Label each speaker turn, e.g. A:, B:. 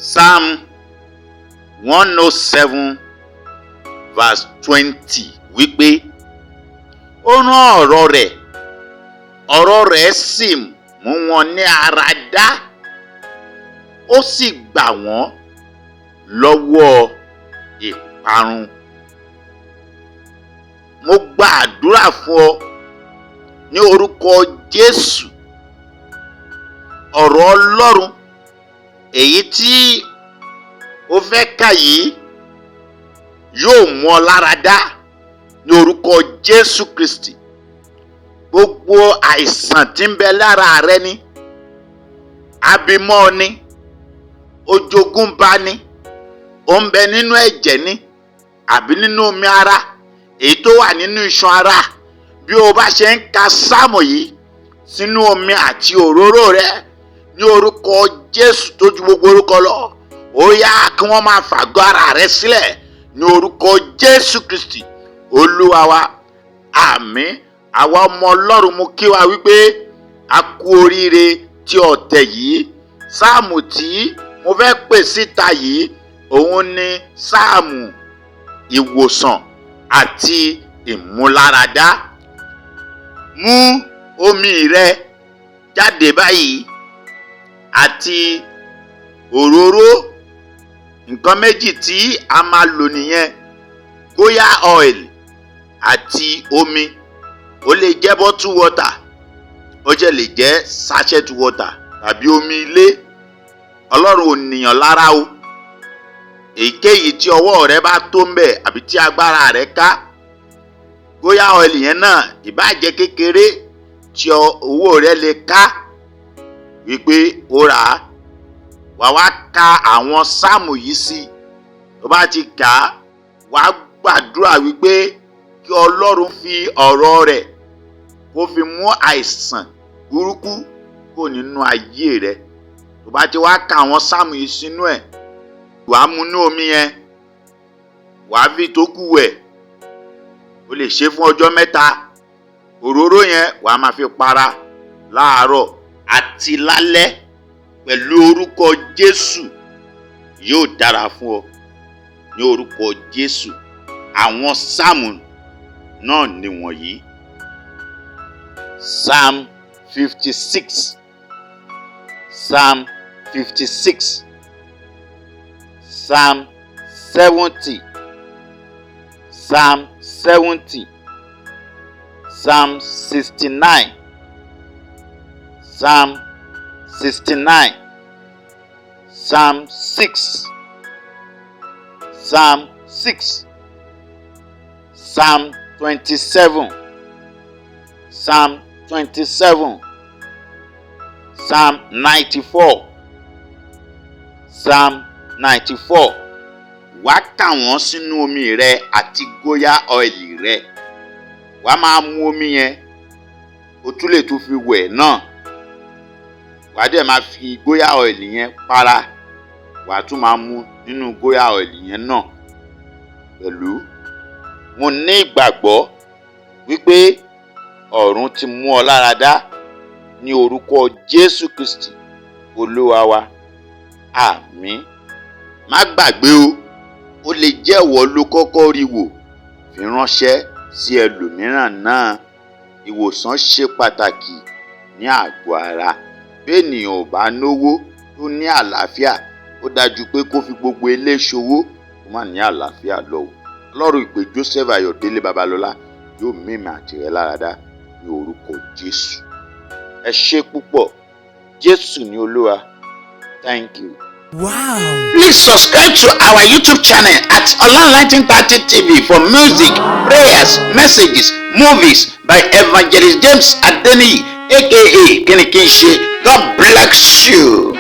A: Psalm 107 verse 20 wípé ó rán ọ̀rọ̀ rẹ̀ sì mú wọn ní ara dá, ó sì gbà wọ́n lọ́wọ́ ìparun. Mo gba àdúrà fún ọ ní orúkọ Jésù. Ọ̀rọ̀ Ọlọ́run èyí tí ó fẹ́ kà yìí yóò mú ọ lára dá ní orúkọ Jésù Kristi. Gbogbo àìsàn tí ń bẹ lára rẹ ni, abímọ ni, ojogúnbá ni, ó ń bẹ nínú ẹ̀jẹ̀ ni, àbí nínú omi ara, èyí tó wà nínú iṣan ara. Bí o bá ṣe ń ka sáàmù yìí sínú omi àti òróró rẹ ní orúkọ Jésù tó ju gbogbo orúkọ lọ, ó yá kí wọ́n máa fàgọ́ ara rẹ sílẹ̀ ní orúkọ Jésù Kristi Olúwa wa. Àmín. Àwa ọmọ Ọlọ́run mú kí wa wípé a kú oríire tí ọ̀tẹ̀ yìí. Sáàmù tí mo fẹ́ pè síta yìí òun ni sáàmù ìwòsàn àti ìmúláradá. Mú omi rẹ jáde báyìí àti òróró. Nǹkan méjì tí a máa lò nìyẹn, goya oil àti omi. Ó lè jẹ́ bottle water, ó jẹ́ lè jẹ́ sachet water tàbí omi ilé. Ọlọ́run ò níyàn lára o. Èyíkéyìí tí ọwọ́ rẹ bá tó ń bẹ̀ àbí tí agbára rẹ ká. Goya oil yẹn náà ìbá jẹ́ kékeré tí owó rẹ lè ká wípé ó rà á. Wà wá ka àwọn sáàmù yìí sí. Tó bá ti kà á, wà gbàdúrà wípé kí Ọlọ́run fi ọ̀rọ̀ rẹ̀ kó fi mú àìsàn burúkú kó nínú ayé rẹ. Tó bá ti wá ka àwọn sáàmù yìí sínú ẹ̀, wà á mú ní omi yẹn, wà á fi tó kù wẹ̀. O lè ṣe fún ọjọ́ 3. Òróró yẹn wà á máa fi para láàárọ̀ àti lálẹ́ pẹ̀lú orúkọ Jésù. Yóò dára fún ọ ní orúkọ Jésù. Àwọn sáàmù náà ni wọ̀nyí. Psalm 56, Psalm 56, Psalm 70, Psalm 70, Psalm 69, Psalm 69, Psalm 6, Psalm 6, Psalm 27, Psalm 27, Psalm 94, Psalm 94. Wá kà wọ́n sínú omi rẹ àti goya oil rẹ. Wá máa mu omi yẹn, o tún lè tún fi wẹ̀ náà. Wá dẹ̀ máa fi goya oil yẹn para. Wá tún máa mu nínú goya oil yẹn náà pẹ̀lú. Mo ní ìgbàgbọ́ wípé ọ̀run ti mú ọ lára dá ní orúkọ Jésù Kristi Olúwa wa. Àmín. Má gbàgbé o, ó lè jẹ́ ìwọ ló kọ́kọ́ rí wò, fi ránṣẹ́ sí ẹlòmíràn náà. Ìwòsàn ṣe pàtàkì ní àgọ́ ara. Bí ènìyàn ò bá náwó tó ní àlàáfíà, ó dájú pé kó fi gbogbo ilé ṣòwò kó má ní àlàáfíà lọ. Ọlọ́run ìpè Joseph Ayọ̀délé Babalola yóò mímì àti rẹ lára dá ní orúkọ Jésù. Ẹ ṣé púpọ̀. Jésù ni Olúwa. Thank you.
B: Wow.
A: Please subscribe to our YouTube channel at Ọlọrun 1930 TV for music, prayers, messages, movies by evangelist James Adeniyi, a.k.a. kinikinse. God bless you.